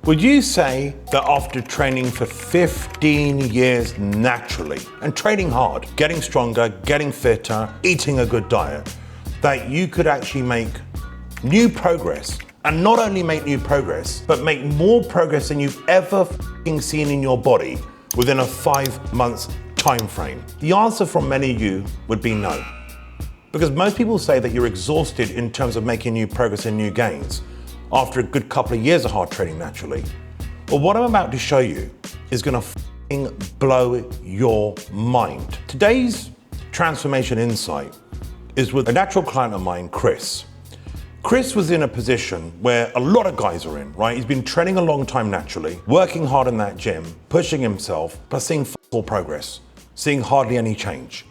Would you say that after training for 15 years naturally and training hard, getting stronger, getting fitter, eating a good diet, that you could actually make new progress, and not only make new progress, but make more progress than you've ever seen in your body within a 5 months time frame? The answer from many of you would be no. Because most people say that you're exhausted in terms of making new progress and new gains after a good couple of years of hard training naturally. Well, what I'm about to show you is gonna blow your mind. Today's transformation insight is with a natural client of mine, Chris. Chris was in a position where a lot of guys are in, right? He's been training a long time naturally, working hard in that gym, pushing himself, but seeing all progress, seeing hardly any change.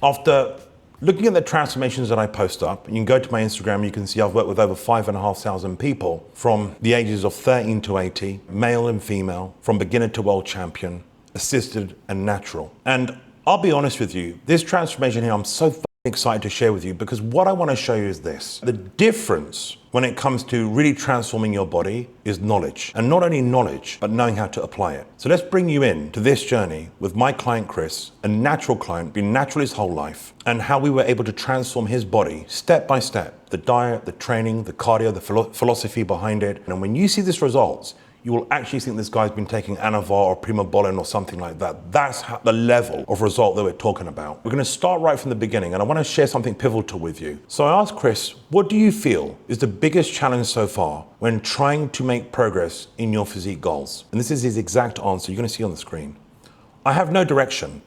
After looking at the transformations that I post up, you can go to my Instagram, you can see I've worked with over 5,500 people from the ages of 13 to 80, male and female, from beginner to world champion, assisted and natural. And I'll be honest with you, this transformation here, I'm so excited to share with you, because what I want to show you is this. The difference when it comes to really transforming your body is knowledge. And not only knowledge, but knowing how to apply it. So let's bring you in to this journey with my client, Chris, a natural client, been natural his whole life, and how we were able to transform his body step by step. The diet, the training, the cardio, the philosophy behind it. And when you see these results, you will actually think this guy's been taking Anavar or Primobolan or something like that. That's the level of result that we're talking about. We're gonna start right from the beginning, and I wanna share something pivotal with you. So I asked Chris, what do you feel is the biggest challenge so far when trying to make progress in your physique goals? And this is his exact answer, you're gonna see on the screen. I have no direction.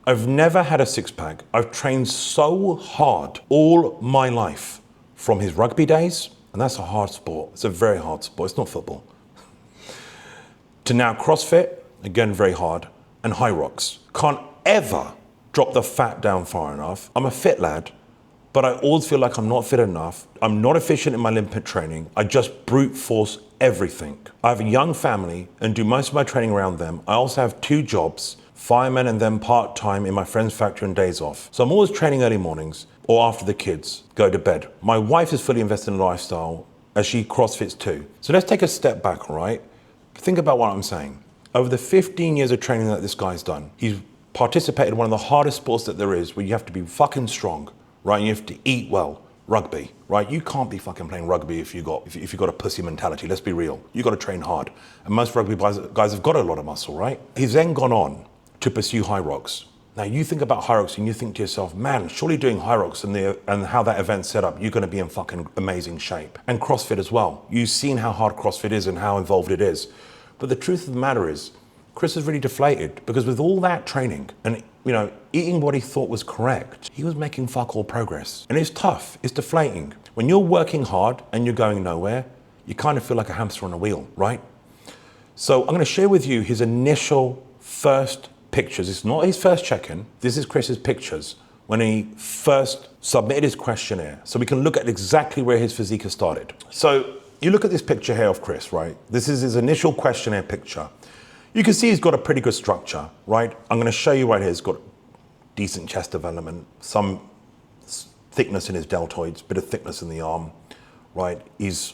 I've never had a six pack. I've trained so hard all my life, from his rugby days, and that's a hard sport. It's a very hard sport, it's not football. To now CrossFit, again very hard, and Hyrox. Can't ever drop the fat down far enough. I'm a fit lad, but I always feel like I'm not fit enough. I'm not efficient in my limit training. I just brute force everything. I have a young family and do most of my training around them. I also have 2 jobs, fireman and then part-time in my friend's factory and days off. So I'm always training early mornings or after the kids go to bed. My wife is fully invested in lifestyle as she CrossFits too. So let's take a step back, all right? Think about what I'm saying. Over the 15 years of training that this guy's done, he's participated in one of the hardest sports that there is, where you have to be fucking strong, right? And you have to eat well. Rugby, right? You can't be fucking playing rugby if you got a pussy mentality. Let's be real. You got to train hard. And most rugby guys have got a lot of muscle, right? He's then gone on to pursue Hyrox. Now you think about Hyrox and you think to yourself, man, surely doing Hyrox and how that event's set up, you're gonna be in fucking amazing shape. And CrossFit as well. You've seen how hard CrossFit is and how involved it is. But the truth of the matter is, Chris is really deflated, because with all that training and eating what he thought was correct, he was making fuck all progress. And it's tough, it's deflating. When you're working hard and you're going nowhere, you kind of feel like a hamster on a wheel, right? So I'm gonna share with you his initial first pictures. It's not his first check-in. This is Chris's pictures when he first submitted his questionnaire. So we can look at exactly where his physique has started. So you look at this picture here of Chris, right? This is his initial questionnaire picture. You can see he's got a pretty good structure, right? I'm gonna show you right here. He's got decent chest development, some thickness in his deltoids, bit of thickness in the arm, right? His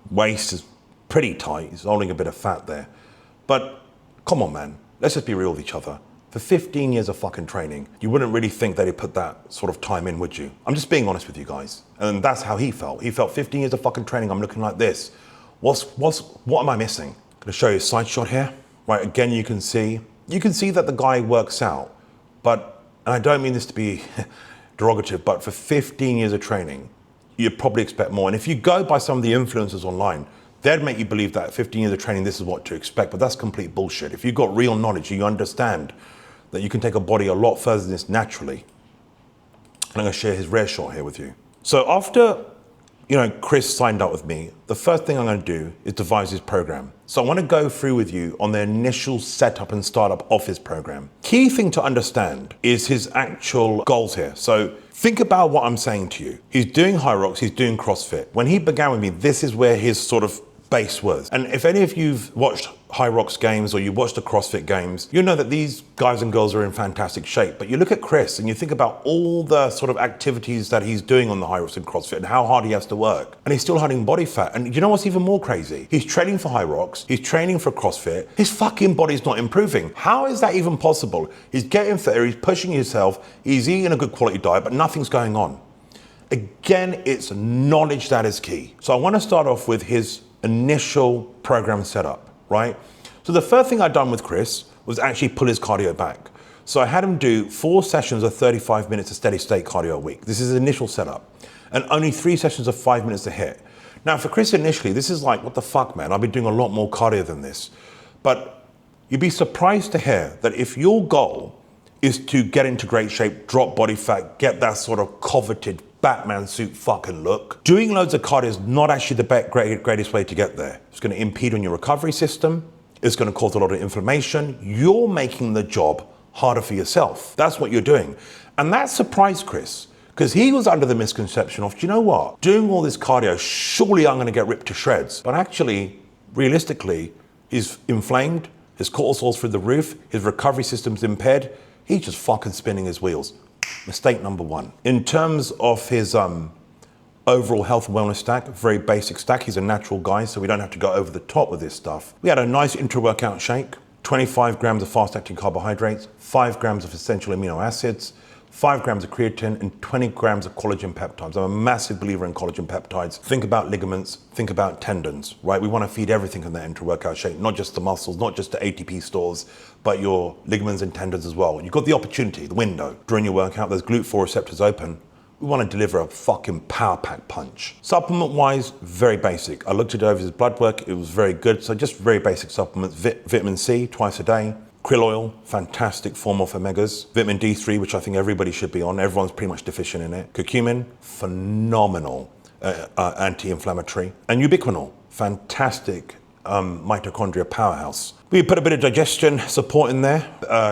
waist is pretty tight. He's holding a bit of fat there. But come on, man. Let's just be real with each other. For 15 years of fucking training, you wouldn't really think that he'd put that sort of time in, would you? I'm just being honest with you guys. And that's how he felt. He felt 15 years of fucking training, I'm looking like this. What am I missing? I'm gonna show you a side shot here. Right, again, you can see that the guy works out, but, and I don't mean this to be derogative, but for 15 years of training, you'd probably expect more. And if you go by some of the influencers online, they'd make you believe that 15 years of training, this is what to expect, but that's complete bullshit. If you've got real knowledge, you understand that you can take a body a lot further than this naturally. And I'm gonna share his rare shot here with you. So after Chris signed up with me, the first thing I'm gonna do is devise his program. So I wanna go through with you on the initial setup and startup of his program. Key thing to understand is his actual goals here. So think about what I'm saying to you. He's doing Hyrox, he's doing CrossFit. When he began with me, this is where his sort of base was. And if any of you've watched Hyrox games or you watched the CrossFit games, you know that these guys and girls are in fantastic shape. But you look at Chris and you think about all the sort of activities that he's doing on the Hyrox and CrossFit and how hard he has to work. And he's still hiding body fat. And you know what's even more crazy? He's training for Hyrox, he's training for CrossFit, his fucking body's not improving. How is that even possible? He's getting fitter, he's pushing himself, he's eating a good quality diet, but nothing's going on. Again, it's knowledge that is key. So I want to start off with his initial program setup, right? So the first thing I'd done with Chris was actually pull his cardio back. So I had him do 4 sessions of 35 minutes of steady state cardio a week. This is his initial setup. And only 3 sessions of 5 minutes a hit. Now for Chris initially, this is like, what the fuck, man? I've been doing a lot more cardio than this. But you'd be surprised to hear that if your goal is to get into great shape, drop body fat, get that sort of coveted Batman suit fucking look, doing loads of cardio is not actually the greatest way to get there. It's going to impede on your recovery system. It's going to cause a lot of inflammation. You're making the job harder for yourself. That's what you're doing. And that surprised Chris, because he was under the misconception of, do you know what? Doing all this cardio, surely I'm going to get ripped to shreds. But actually, realistically, he's inflamed, his cortisol's through the roof, his recovery system's impaired. He's just fucking spinning his wheels. Mistake number 1. In terms of his overall health and wellness stack, very basic stack. He's a natural guy, so we don't have to go over the top with this stuff. We had a nice intra-workout shake, 25 grams of fast-acting carbohydrates, 5 grams of essential amino acids, 5 grams of creatine, and 20 grams of collagen peptides. I'm a massive believer in collagen peptides. Think about ligaments, think about tendons, right? We want to feed everything in that intra-workout shake, not just the muscles, not just the ATP stores, but your ligaments and tendons as well. You've got the opportunity, the window. During your workout, those GLUT4 receptors open. We want to deliver a fucking power pack punch. Supplement-wise, very basic. I looked it over his blood work, it was very good. So just very basic supplements, vitamin C twice a day, krill oil, fantastic form of omegas, vitamin D3, which I think everybody should be on. Everyone's pretty much deficient in it. Curcumin, phenomenal anti-inflammatory. And ubiquinol, fantastic mitochondria powerhouse. We put a bit of digestion support in there.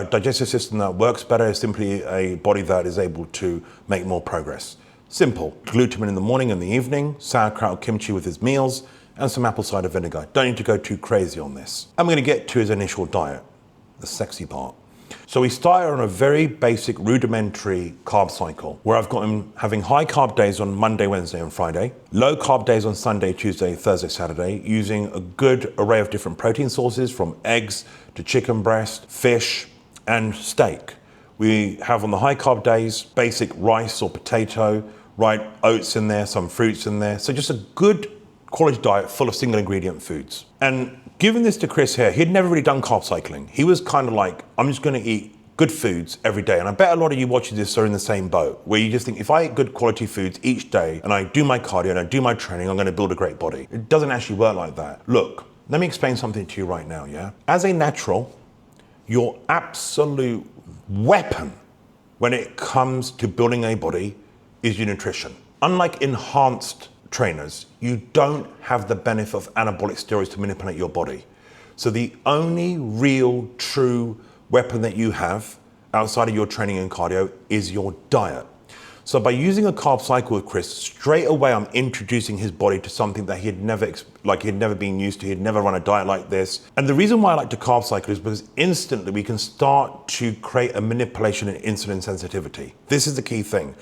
Digestive system that works better is simply a body that is able to make more progress. Simple. Glutamine in the morning and the evening, sauerkraut kimchi with his meals, and some apple cider vinegar. Don't need to go too crazy on this. I'm going to get to his initial diet, the sexy part. So we started on a very basic rudimentary carb cycle where I've got him having high carb days on Monday, Wednesday and Friday, low carb days on Sunday, Tuesday, Thursday, Saturday, using a good array of different protein sources from eggs to chicken breast, fish and steak. We have on the high carb days, basic rice or potato, right, oats in there, some fruits in there. So just a good quality diet full of single ingredient foods. And giving this to Chris here, he'd never really done carb cycling. He was kind of like, I'm just going to eat good foods every day. And I bet a lot of you watching this are in the same boat, where you just think, if I eat good quality foods each day and I do my cardio and I do my training, I'm going to build a great body. It doesn't actually work like that. Look, let me explain something to you right now, yeah? As a natural, your absolute weapon when it comes to building a body is your nutrition. Unlike enhanced trainers, you don't have the benefit of anabolic steroids to manipulate your body. So the only real true weapon that you have outside of your training and cardio is your diet. So by using a carb cycle with Chris, straight away I'm introducing his body to something that he'd never been used to. He'd never run a diet like this. And the reason why I like to carb cycle is because instantly we can start to create a manipulation in insulin sensitivity. This is the key thing.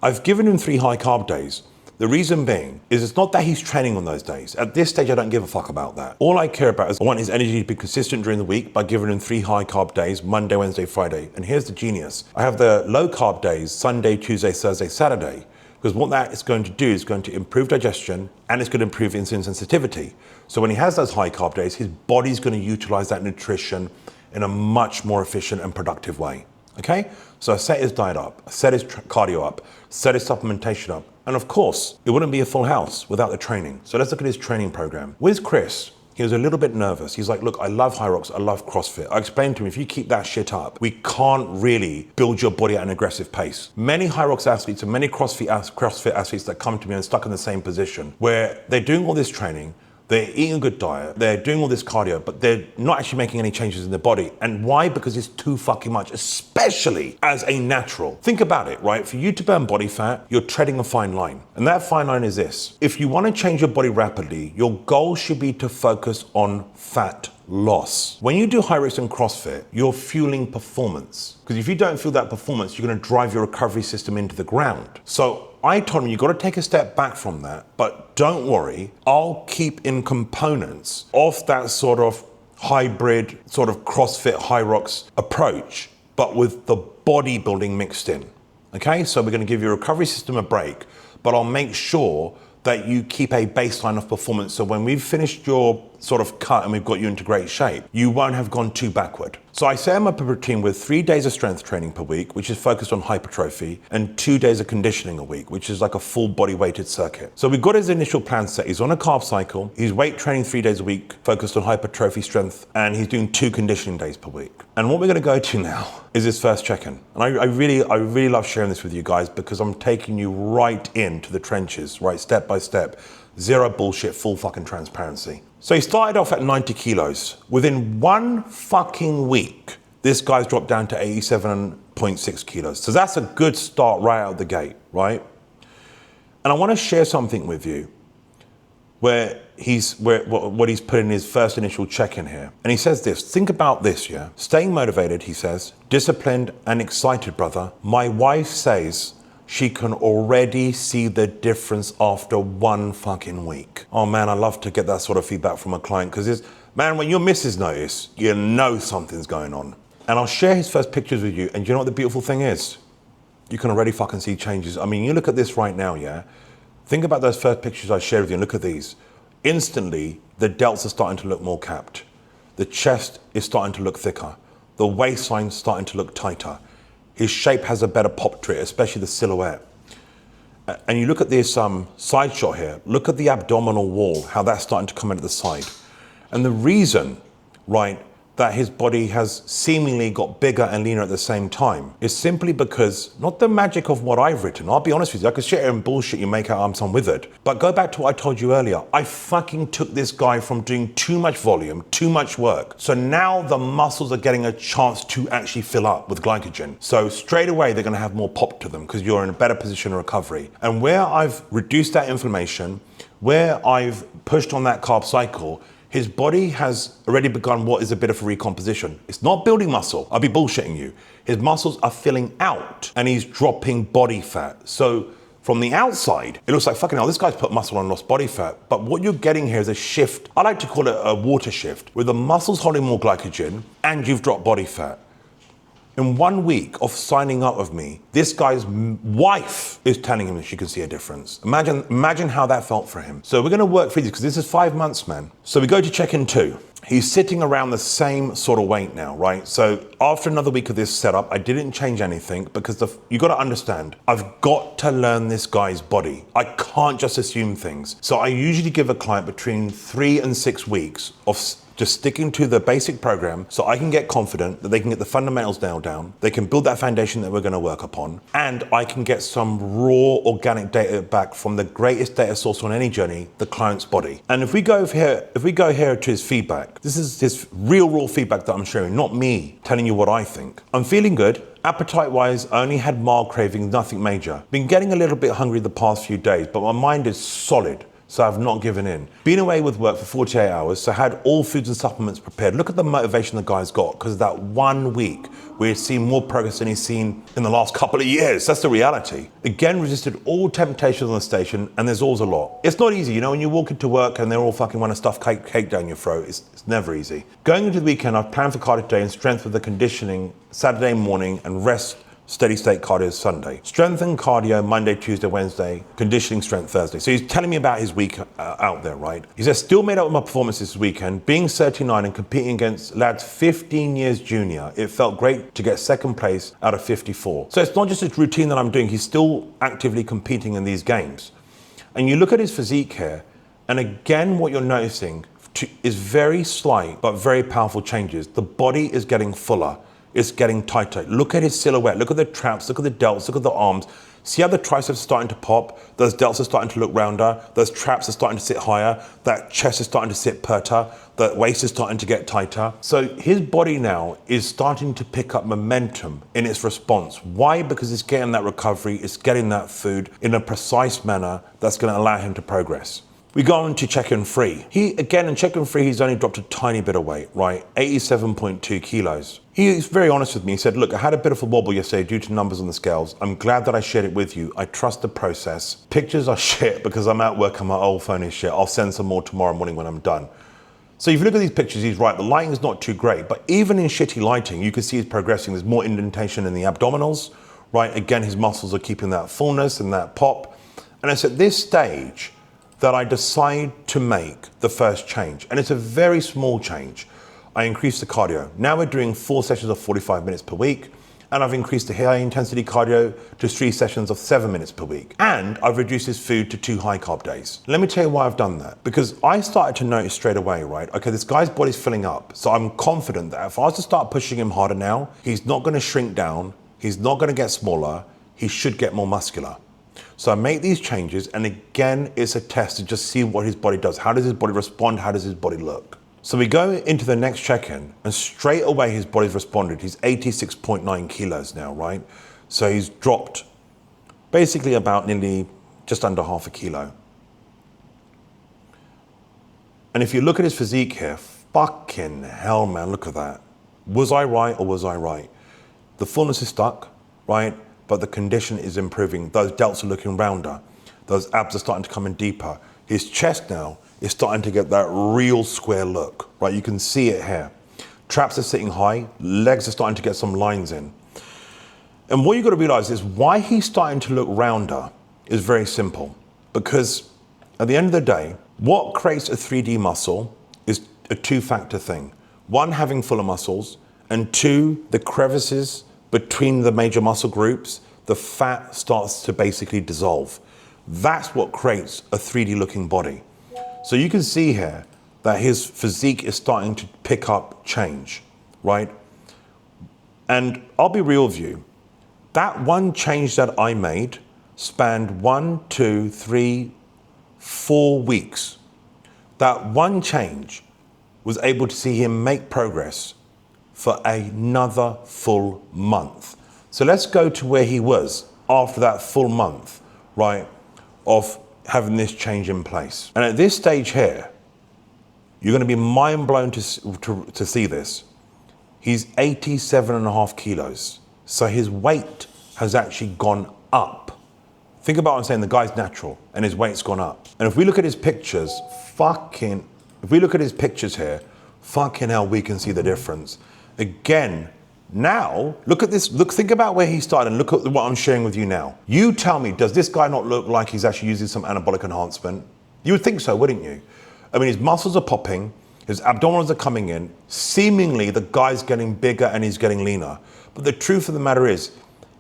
I've given him 3 high carb days. The reason being is it's not that he's training on those days. At this stage, I don't give a fuck about that. All I care about is I want his energy to be consistent during the week by giving him 3 high carb days, Monday, Wednesday, Friday. And here's the genius. I have the low carb days, Sunday, Tuesday, Thursday, Saturday, because what that is going to do is going to improve digestion and it's going to improve insulin sensitivity. So when he has those high carb days, his body's going to utilize that nutrition in a much more efficient and productive way. Okay? So I set his diet up, I set his cardio up, set his supplementation up. And of course, it wouldn't be a full house without the training. So let's look at his training program. With Chris, he was a little bit nervous. He's like, look, I love Hyrox, I love CrossFit. I explained to him, if you keep that shit up, we can't really build your body at an aggressive pace. Many Hyrox athletes and many CrossFit athletes that come to me and stuck in the same position, where they're doing all this training, they're eating a good diet, they're doing all this cardio, but they're not actually making any changes in their body. And why? Because it's too fucking much, especially as a natural. Think about it, right? For you to burn body fat, you're treading a fine line. And that fine line is this. If you want to change your body rapidly, your goal should be to focus on fat loss. When you do Hyrox and CrossFit, you're fueling performance. Because if you don't fuel that performance, you're going to drive your recovery system into the ground. So I told him, you've got to take a step back from that, but don't worry, I'll keep in components of that sort of hybrid, sort of CrossFit Hyrox approach, but with the bodybuilding mixed in. Okay, so we're going to give your recovery system a break, but I'll make sure that you keep a baseline of performance. So when we've finished your sort of cut and we've got you into great shape, you won't have gone too backward. So I set him up a routine with 3 days of strength training per week, which is focused on hypertrophy, and 2 days of conditioning a week, which is like a full body weighted circuit. So we've got his initial plan set. He's on a carb cycle. He's weight training 3 days a week, focused on hypertrophy strength, and he's doing 2 conditioning days per week. And what we're gonna go to now is his first check-in. And I really love sharing this with you guys because I'm taking you right into the trenches, right, step by step. Zero bullshit, full fucking transparency. So he started off at 90 kilos. Within 1 fucking week, this guy's dropped down to 87.6 kilos. So that's a good start right out the gate, right? And I want to share something with you what he's put in his first initial check-in here. And he says this, think about this, yeah? Staying motivated, he says, disciplined and excited, brother. My wife says she can already see the difference after 1 fucking week. Oh man, I love to get that sort of feedback from a client because man, when your missus notice, you know something's going on. And I'll share his first pictures with you. And you know what the beautiful thing is? You can already fucking see changes. I mean, you look at this right now, yeah? Think about those first pictures I shared with you and look at these. Instantly, the delts are starting to look more capped. The chest is starting to look thicker. The waistline's starting to look tighter. His shape has a better pop to it, especially the silhouette. And you look at this side shot here, look at the abdominal wall, how that's starting to come into the side. And the reason, right, that his body has seemingly got bigger and leaner at the same time is simply because, not the magic of what I've written, I'll be honest with you, I could sit here and bullshit you, make out I'm some withered. But go back to what I told you earlier, I fucking took this guy from doing too much volume, too much work. So now the muscles are getting a chance to actually fill up with glycogen. So straight away, they're gonna have more pop to them because you're in a better position of recovery. And where I've reduced that inflammation, where I've pushed on that carb cycle, his body has already begun what is a bit of a recomposition. It's not building muscle. I'll be bullshitting you. His muscles are filling out and he's dropping body fat. So from the outside, it looks like fucking hell, this guy's put muscle on, lost body fat. But what you're getting here is a shift. I like to call it a water shift, where the muscles holding more glycogen and you've dropped body fat. In 1 week of signing up with me, this guy's wife is telling him that she can see a difference. Imagine how that felt for him. So we're gonna work through this because this is 5 months, man. So we go to check-in 2. He's sitting around the same sort of weight now, right? So after another week of this setup, I didn't change anything because you gotta understand, I've got to learn this guy's body. I can't just assume things. So I usually give a client between 3 and 6 weeks of just sticking to the basic program so I can get confident that they can get the fundamentals nailed down, they can build that foundation that we're gonna work upon, and I can get some raw organic data back from the greatest data source on any journey, the client's body. And if we go here to his feedback, this is his real raw feedback that I'm sharing, not me telling you what I think. I'm feeling good. Appetite-wise, I only had mild cravings, nothing major. Been getting a little bit hungry the past few days, but my mind is solid. So I've not given in. Been away with work for 48 hours, so had all foods and supplements prepared. Look at the motivation the guy's got, because of that 1 week where he's seen more progress than he's seen in the last couple of years. That's the reality. Again, resisted all temptations on the station, and there's always a lot. It's not easy, you know, when you walk into work and they're all fucking want to stuff cake down your throat, it's never easy. Going into the weekend, I've planned for cardio today and strength with the conditioning Saturday morning and rest steady state cardio Sunday. Strength and cardio Monday, Tuesday, Wednesday, conditioning strength Thursday. So he's telling me about his week out there, right? He says, still made up with my performance this weekend. Being 39 and competing against lads 15 years junior, it felt great to get second place out of 54. So it's not just a routine that I'm doing, he's still actively competing in these games. And you look at his physique here, and again, what you're noticing is very slight, but very powerful changes. The body is getting fuller. It's getting tighter. Look at his silhouette. Look at the traps. Look at the delts. Look at the arms. See how the triceps are starting to pop, those delts are starting to look rounder, those traps are starting to sit higher, that chest is starting to sit perter, the waist is starting to get tighter. So his body now is starting to pick up momentum in its response. Why? Because it's getting that recovery, it's getting that food in a precise manner that's going to allow him to progress. We go on to check-in free. In check-in free, he's only dropped a tiny bit of weight, right? 87.2 kilos. He's very honest with me. He said, look, I had a bit of a wobble yesterday due to numbers on the scales. I'm glad that I shared it with you. I trust the process. Pictures are shit because I'm at work and my old phone is shit. I'll send some more tomorrow morning when I'm done. So if you look at these pictures, he's right. The lighting is not too great, but even in shitty lighting, you can see he's progressing. There's more indentation in the abdominals, right? Again, his muscles are keeping that fullness and that pop. And it's at this stage that I decide to make the first change. And it's a very small change. I increased the cardio. Now we're doing 4 sessions of 45 minutes per week, and I've increased the high intensity cardio to 3 sessions of 7 minutes per week. And I've reduced his food to 2 high carb days. Let me tell you why I've done that. Because I started to notice straight away, right? Okay, this guy's body's filling up. So I'm confident that if I was to start pushing him harder now, he's not gonna shrink down, he's not gonna get smaller, he should get more muscular. So I make these changes, and again, it's a test to just see what his body does. How does his body respond? How does his body look? So we go into the next check-in, and straight away his body's responded. He's 86.9 kilos now, right? So he's dropped basically about nearly just under half a kilo. And if you look at his physique here, fucking hell, man, look at that. Was I right or was I right? The fullness is stuck, right? But the condition is improving. Those delts are looking rounder. Those abs are starting to come in deeper. His chest now is starting to get that real square look, right? You can see it here. Traps are sitting high, legs are starting to get some lines in. And what you've got to realize is why he's starting to look rounder is very simple. Because at the end of the day, what creates a 3D muscle is a 2-factor thing. 1, having fuller muscles, and 2, the crevices between the major muscle groups, the fat starts to basically dissolve. That's what creates a 3D looking body. So you can see here that his physique is starting to pick up change, right? And I'll be real with you, that one change that I made spanned 1, 2, 3, 4 weeks. That one change was able to see him make progress for another full month. So let's go to where he was after that full month, right, of having this change in place. And at this stage here, you're gonna be mind blown to see this. He's 87.5 kilos. So his weight has actually gone up. Think about what I'm saying, the guy's natural and his weight's gone up. And if we look at his pictures, here, fucking hell, we can see the difference. Again, now, look at this, think about where he started and look at what I'm sharing with you now. You tell me, does this guy not look like he's actually using some anabolic enhancement? You would think so, wouldn't you? I mean, his muscles are popping, his abdominals are coming in, seemingly the guy's getting bigger and he's getting leaner. But the truth of the matter is,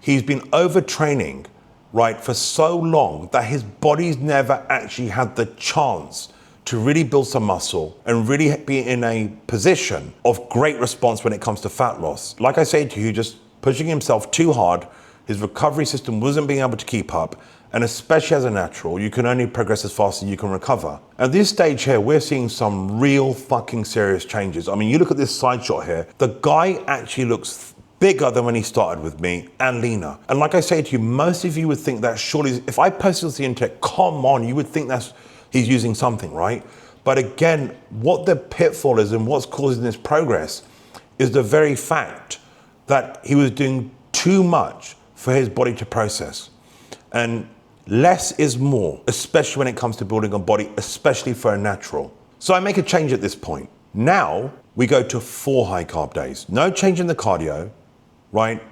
he's been overtraining, right, for so long that his body's never actually had the chance to really build some muscle and really be in a position of great response when it comes to fat loss. Like I said to you, just pushing himself too hard, his recovery system wasn't being able to keep up, and especially as a natural, you can only progress as fast as you can recover. At this stage here, we're seeing some real fucking serious changes. I mean, you look at this side shot here, the guy actually looks bigger than when he started with me and leaner. And like I say to you, most of you would think that surely, if I posted this on the internet, come on, you would think he's using something, right? But again, what the pitfall is and what's causing this progress is the very fact that he was doing too much for his body to process. And less is more, especially when it comes to building a body, especially for a natural. So I make a change at this point. Now we go to 4 high carb days. No change in the cardio, right?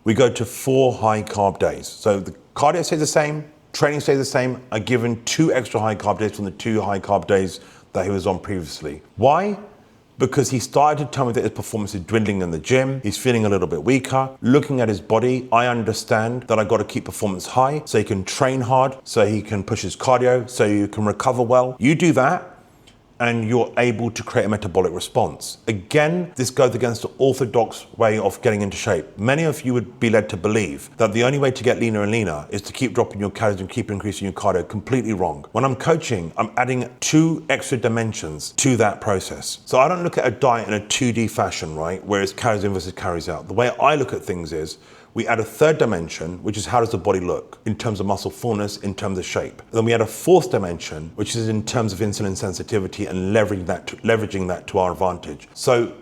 We go to 4 high carb days. So the cardio stays the same, training stays the same. I've given 2 extra high carb days from the 2 high carb days that he was on previously. Why? Because he started to tell me that his performance is dwindling in the gym. He's feeling a little bit weaker. Looking at his body, I understand that I got to keep performance high so he can train hard, so he can push his cardio, so you can recover well. You do that, and you're able to create a metabolic response. Again, this goes against the orthodox way of getting into shape. Many of you would be led to believe that the only way to get leaner and leaner is to keep dropping your calories and keep increasing your cardio. Completely wrong. When I'm coaching, I'm adding 2 extra dimensions to that process. So I don't look at a diet in a 2D fashion, right? Where it's calories in versus calories out. The way I look at things is, we add a 3rd dimension, which is how does the body look in terms of muscle fullness, in terms of shape. And then we add a 4th dimension, which is in terms of insulin sensitivity and leveraging that to our advantage. So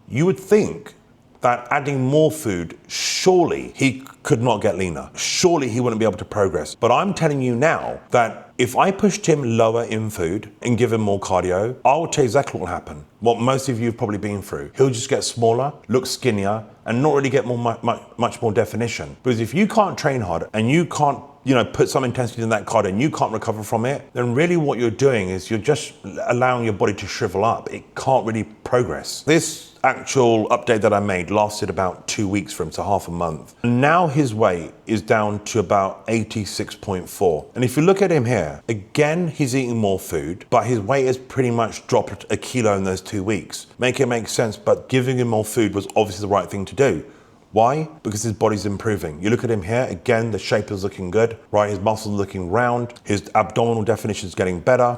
you would think that adding more food, surely he could not get leaner. Surely he wouldn't be able to progress. But I'm telling you now that if I pushed him lower in food and give him more cardio, I will tell you exactly what will happen. What most of you have probably been through. He'll just get smaller, look skinnier, and not really get much more definition. Because if you can't train hard and you can't put some intensity in that cardio and you can't recover from it, then really what you're doing is you're just allowing your body to shrivel up. It can't really progress. This actual update that I made lasted about 2 weeks for him, so half a month. And now his weight is down to about 86.4. And if you look at him here, again, he's eating more food, but his weight has pretty much dropped a kilo in those 2 weeks. Make it make sense, but giving him more food was obviously the right thing to do. Why? Because his body's improving. You look at him here, again, the shape is looking good, right? His muscles are looking round, his abdominal definition is getting better,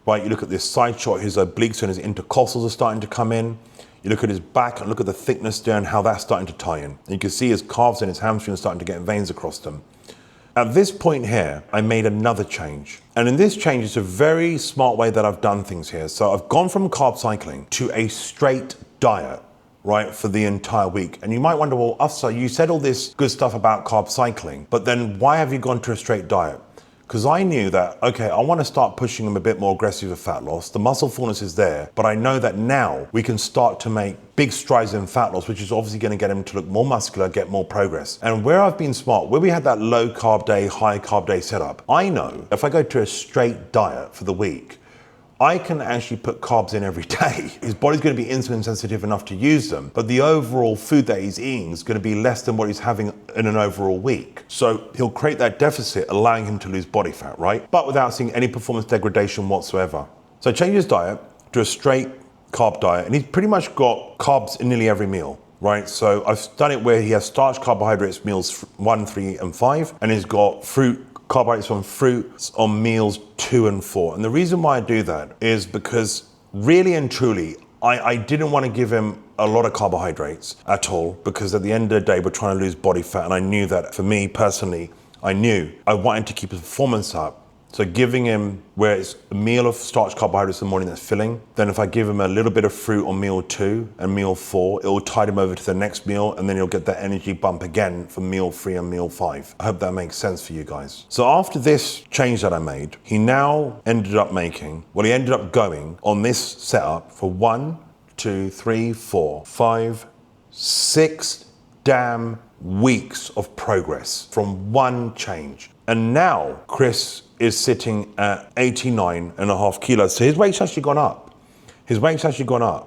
right? You look at this side shot, his obliques and his intercostals are starting to come in. You look at his back and look at the thickness there and how that's starting to tie in. And you can see his calves and his hamstrings starting to get veins across them. At this point here, I made another change. And in this change, it's a very smart way that I've done things here. So I've gone from carb cycling to a straight diet, right, for the entire week. And you might wonder, well, Afsa, you said all this good stuff about carb cycling, but then why have you gone to a straight diet? Because I knew that, okay, I want to start pushing him a bit more aggressive with fat loss. The muscle fullness is there, but I know that now we can start to make big strides in fat loss, which is obviously going to get him to look more muscular, get more progress. And where I've been smart, where we had that low carb day, high carb day setup, I know if I go to a straight diet for the week, I can actually put carbs in every day. His body's going to be insulin sensitive enough to use them, but the overall food that he's eating is going to be less than what he's having in an overall week. So he'll create that deficit, allowing him to lose body fat, right? But without seeing any performance degradation whatsoever. So change his diet to a straight carb diet, and he's pretty much got carbs in nearly every meal, right? So I've done it where he has starch, carbohydrates, meals 1, 3, and 5, and he's got fruit, carbohydrates from fruits on meals 2 and 4. And the reason why I do that is because really and truly, I didn't want to give him a lot of carbohydrates at all, because at the end of the day, we're trying to lose body fat. And I knew that for me personally, I wanted to keep his performance up. So giving him where it's a meal of starch carbohydrates in the morning that's filling, then if I give him a little bit of fruit on meal 2 and meal 4, it will tide him over to the next meal, and then he'll get that energy bump again for meal 3 and meal 5. I hope that makes sense for you guys. So after this change that I made, he now ended up going on this setup for 1, 2, 3, 4, 5, 6 damn weeks of progress from one change. And now Chris is sitting at 89.5 kilos. So his weight's actually gone up.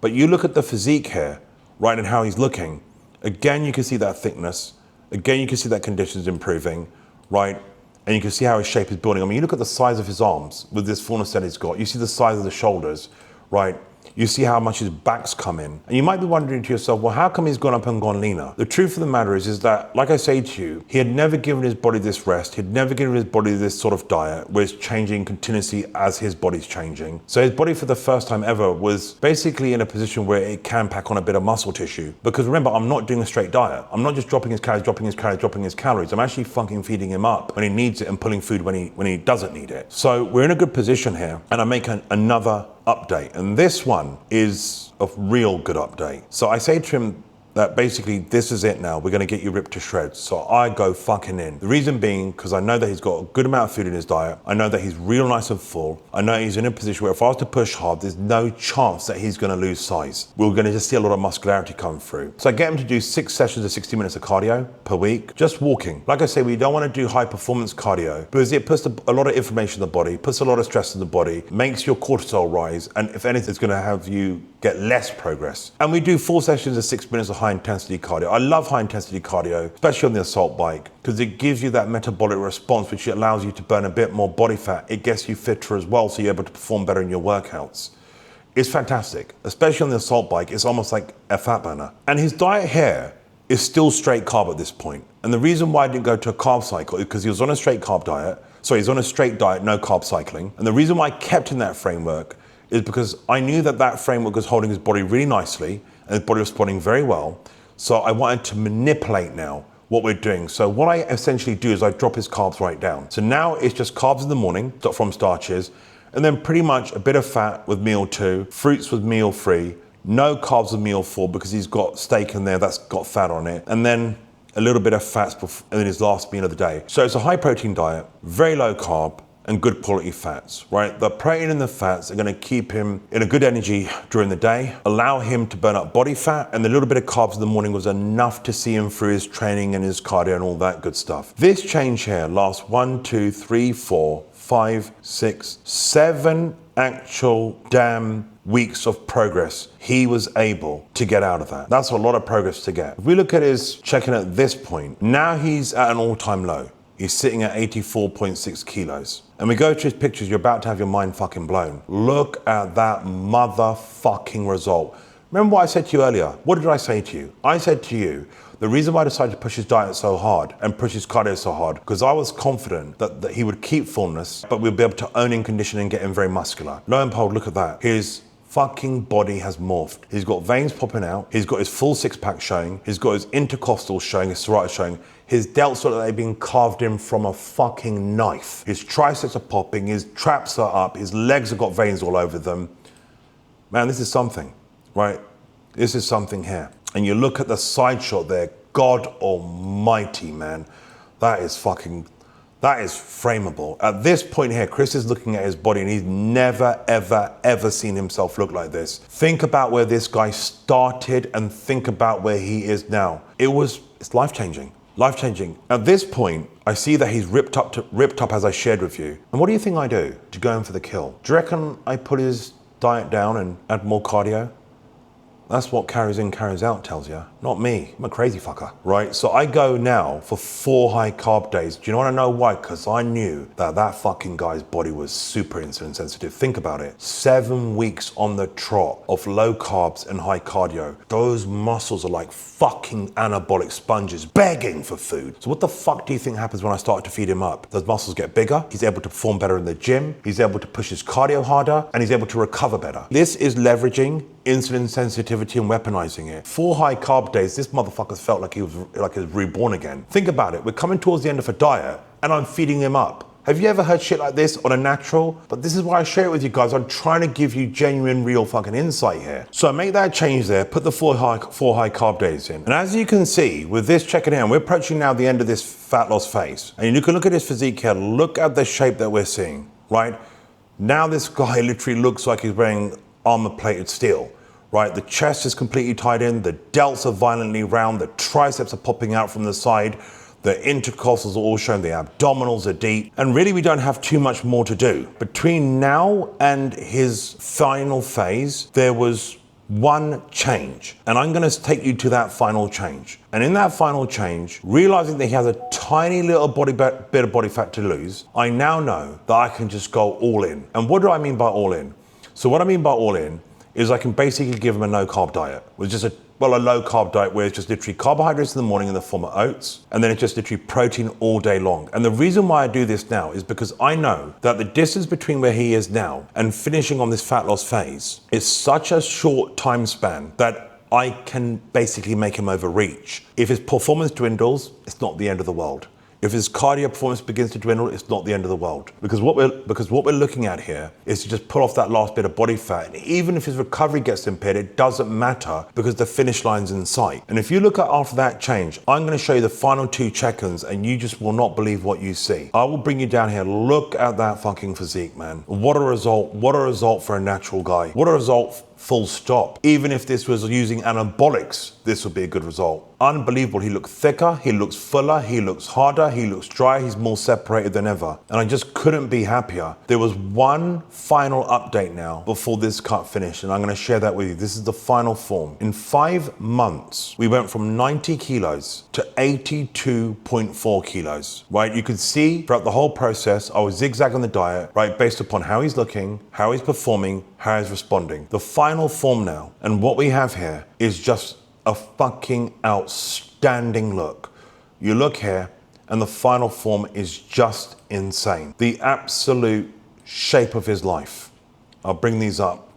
But you look at the physique here, right, and how he's looking. Again, you can see that thickness. Again, you can see that condition's improving, right? And you can see how his shape is building. I mean, you look at the size of his arms with this fullness that he's got. You see the size of the shoulders, right? You see how much his back's come in. And you might be wondering to yourself, well, how come he's gone up and gone leaner? The truth of the matter is that, like I say to you, he had never given his body this rest. He'd never given his body this sort of diet where it's changing continuously as his body's changing. So his body for the first time ever was basically in a position where it can pack on a bit of muscle tissue. Because remember, I'm not doing a straight diet. I'm not just dropping his calories. I'm actually fucking feeding him up when he needs it and pulling food when he doesn't need it. So we're in a good position here. And I make another update, and this one is a real good update. So I say to him that basically this is it now, we're going to get you ripped to shreds. So I go fucking in. The reason being because I know that he's got a good amount of food in his diet. I know that he's real nice and full. I know he's in a position where if I was to push hard, there's no chance that he's going to lose size. We're going to just see a lot of muscularity come through. So I get him to do 6 sessions of 60 minutes of cardio per week, just walking. Like I say, we don't want to do high performance cardio because it puts a lot of inflammation in the body, puts a lot of stress in the body, makes your cortisol rise, and if anything, it's going to have you get less progress. And we do 4 sessions of 6 minutes of high intensity cardio. I love high intensity cardio, especially on the assault bike, because it gives you that metabolic response, which allows you to burn a bit more body fat. It gets you fitter as well, so you're able to perform better in your workouts. is fantastic, especially on the assault bike. It's almost like a fat burner. And his diet here is still straight carb at this point. And the reason why I didn't go to a carb cycle is because he was on a straight carb diet. So he's on a straight diet, no carb cycling. And the reason why I kept in that framework is because I knew that that framework was holding his body really nicely and his body was responding very well. So I wanted to manipulate now what we're doing. So what I essentially do is I drop his carbs right down. So now it's just carbs in the morning, from starches, and then pretty much a bit of fat with meal 2, fruits with meal 3, no carbs with meal 4 because he's got steak in there that's got fat on it, and then a little bit of fats in his last meal of the day. So it's a high protein diet, very low carb, and good quality fats, right? The protein and the fats are gonna keep him in a good energy during the day, allow him to burn up body fat, and the little bit of carbs in the morning was enough to see him through his training and his cardio and all that good stuff. This change here lasts 1, 2, 3, 4, 5, 6, 7 actual damn weeks of progress he was able to get out of that. That's a lot of progress to get. If we look at his check-in at this point, now he's at an all-time low. He's sitting at 84.6 kilos. And we go to his pictures, you're about to have your mind fucking blown. Look at that motherfucking result. Remember what I said to you earlier? What did I say to you? I said to you, the reason why I decided to push his diet so hard and push his cardio so hard, because I was confident that he would keep fullness, but we'd be able to own in condition and get him very muscular. Lo and behold, look at that. His fucking body has morphed. He's got veins popping out. He's got his full six-pack showing. He's got his intercostals showing, his serratus showing. His delts look like they've been carved in from a fucking knife. His triceps are popping. His traps are up. His legs have got veins all over them. Man, this is something, right? This is something here. And you look at the side shot there, God almighty, man. That is frameable. At this point here, Chris is looking at his body and he's never, ever, ever seen himself look like this. Think about where this guy started and think about where he is now. It's life-changing. Life-changing. At this point, I see that he's ripped up as I shared with you. And what do you think I do to go in for the kill? Do you reckon I put his diet down and add more cardio? That's what carries in, carries out tells you. Not me. I'm a crazy fucker, right? So I go now for 4 high carb days. Do you want to know why? Because I knew that fucking guy's body was super insulin sensitive. Think about it. 7 weeks on the trot of low carbs and high cardio. Those muscles are like fucking anabolic sponges begging for food. So what the fuck do you think happens when I start to feed him up? Those muscles get bigger. He's able to perform better in the gym. He's able to push his cardio harder and he's able to recover better. This is leveraging insulin sensitivity and weaponizing it. 4 high carb days, this motherfucker felt like he was reborn again. Think about it, we're coming towards the end of a diet and I'm feeding him up. Have you ever heard shit like this on a natural? But this is why I share it with you guys. I'm trying to give you genuine, real fucking insight here. So I make that change there, put the 4 high carb days in. And as you can see, with this checking in, we're approaching now the end of this fat loss phase. And you can look at his physique here, look at the shape that we're seeing, right? Now this guy literally looks like he's wearing armor-plated steel, right? The chest is completely tied in, the delts are violently round, the triceps are popping out from the side, the intercostals are all shown, the abdominals are deep, and really we don't have too much more to do. Between now and his final phase, there was one change, and I'm gonna take you to that final change. And in that final change, realizing that he has a tiny little bit of body fat to lose, I now know that I can just go all in. And what do I mean by all in? So what I mean by all in is I can basically give him a no carb diet with just a low carb diet where it's just literally carbohydrates in the morning in the form of oats, and then it's just literally protein all day long. And the reason why I do this now is because I know that the distance between where he is now and finishing on this fat loss phase is such a short time span that I can basically make him overreach. If his performance dwindles, it's not the end of the world. If his cardio performance begins to dwindle, it's not the end of the world. Because what we're looking at here is to just pull off that last bit of body fat. And even if his recovery gets impaired, it doesn't matter because the finish line's in sight. And if you look at after that change, I'm gonna show you the final 2 check-ins and you just will not believe what you see. I will bring you down here. Look at that fucking physique, man. What a result for a natural guy. What a result full stop. Even if this was using anabolics, this would be a good result. Unbelievable. He looks thicker, he looks fuller, he looks harder, he looks dry, he's more separated than ever. And I just couldn't be happier. There was one final update now before this cut finished, and I'm gonna share that with you. This is the final form. In 5 months, we went from 90 kilos to 82.4 kilos, right? You could see throughout the whole process, I was zigzagging the diet, right? Based upon how he's looking, how he's performing, how he's responding. The final form now, and what we have here is just a fucking outstanding look. You look here and the final form is just insane. The absolute shape of his life. I'll bring these up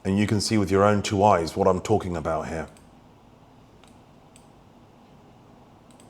and you can see with your own two eyes what I'm talking about here.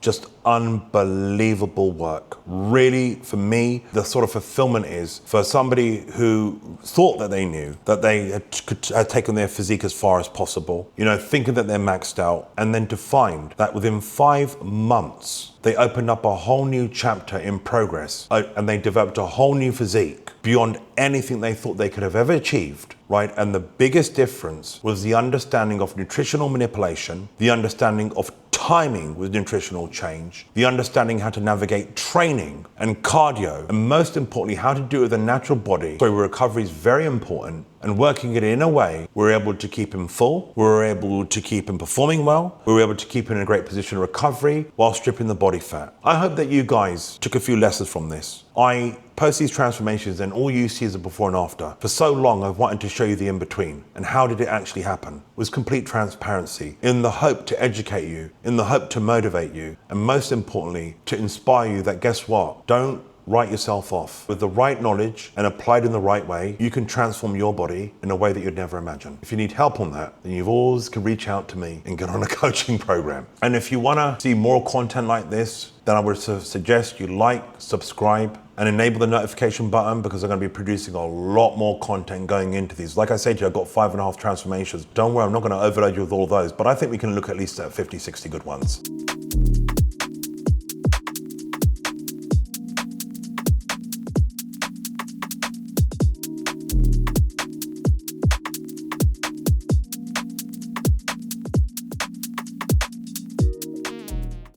Just unbelievable work. Really, for me, the sort of fulfillment is for somebody who thought that they knew, that they had taken their physique as far as possible, you know, thinking that they're maxed out, and then to find that within 5 months, they opened up a whole new chapter in progress and they developed a whole new physique beyond anything they thought they could have ever achieved, right? And the biggest difference was the understanding of nutritional manipulation, the understanding of timing with nutritional change, the understanding how to navigate training and cardio, and most importantly, how to do it with a natural body. So recovery is very important, and working it in a way, we're able to keep him full, we're able to keep him performing well, we're able to keep him in a great position of recovery while stripping the body fat. I hope that you guys took a few lessons from this. I post these transformations and all you see is a before and after. For so long, I've wanted to show you the in-between and how did it actually happen with complete transparency in the hope to educate you, in the hope to motivate you, and most importantly, to inspire you that guess what? Don't write yourself off. With the right knowledge and applied in the right way, you can transform your body in a way that you'd never imagine. If you need help on that, then you've always can reach out to me and get on a coaching program. And if you wanna see more content like this, then I would suggest you like, subscribe, and enable the notification button because I'm gonna be producing a lot more content going into these. Like I said to you, I've got 5.5 transformations. Don't worry, I'm not gonna overload you with all those, but I think we can look at least at 50, 60 good ones.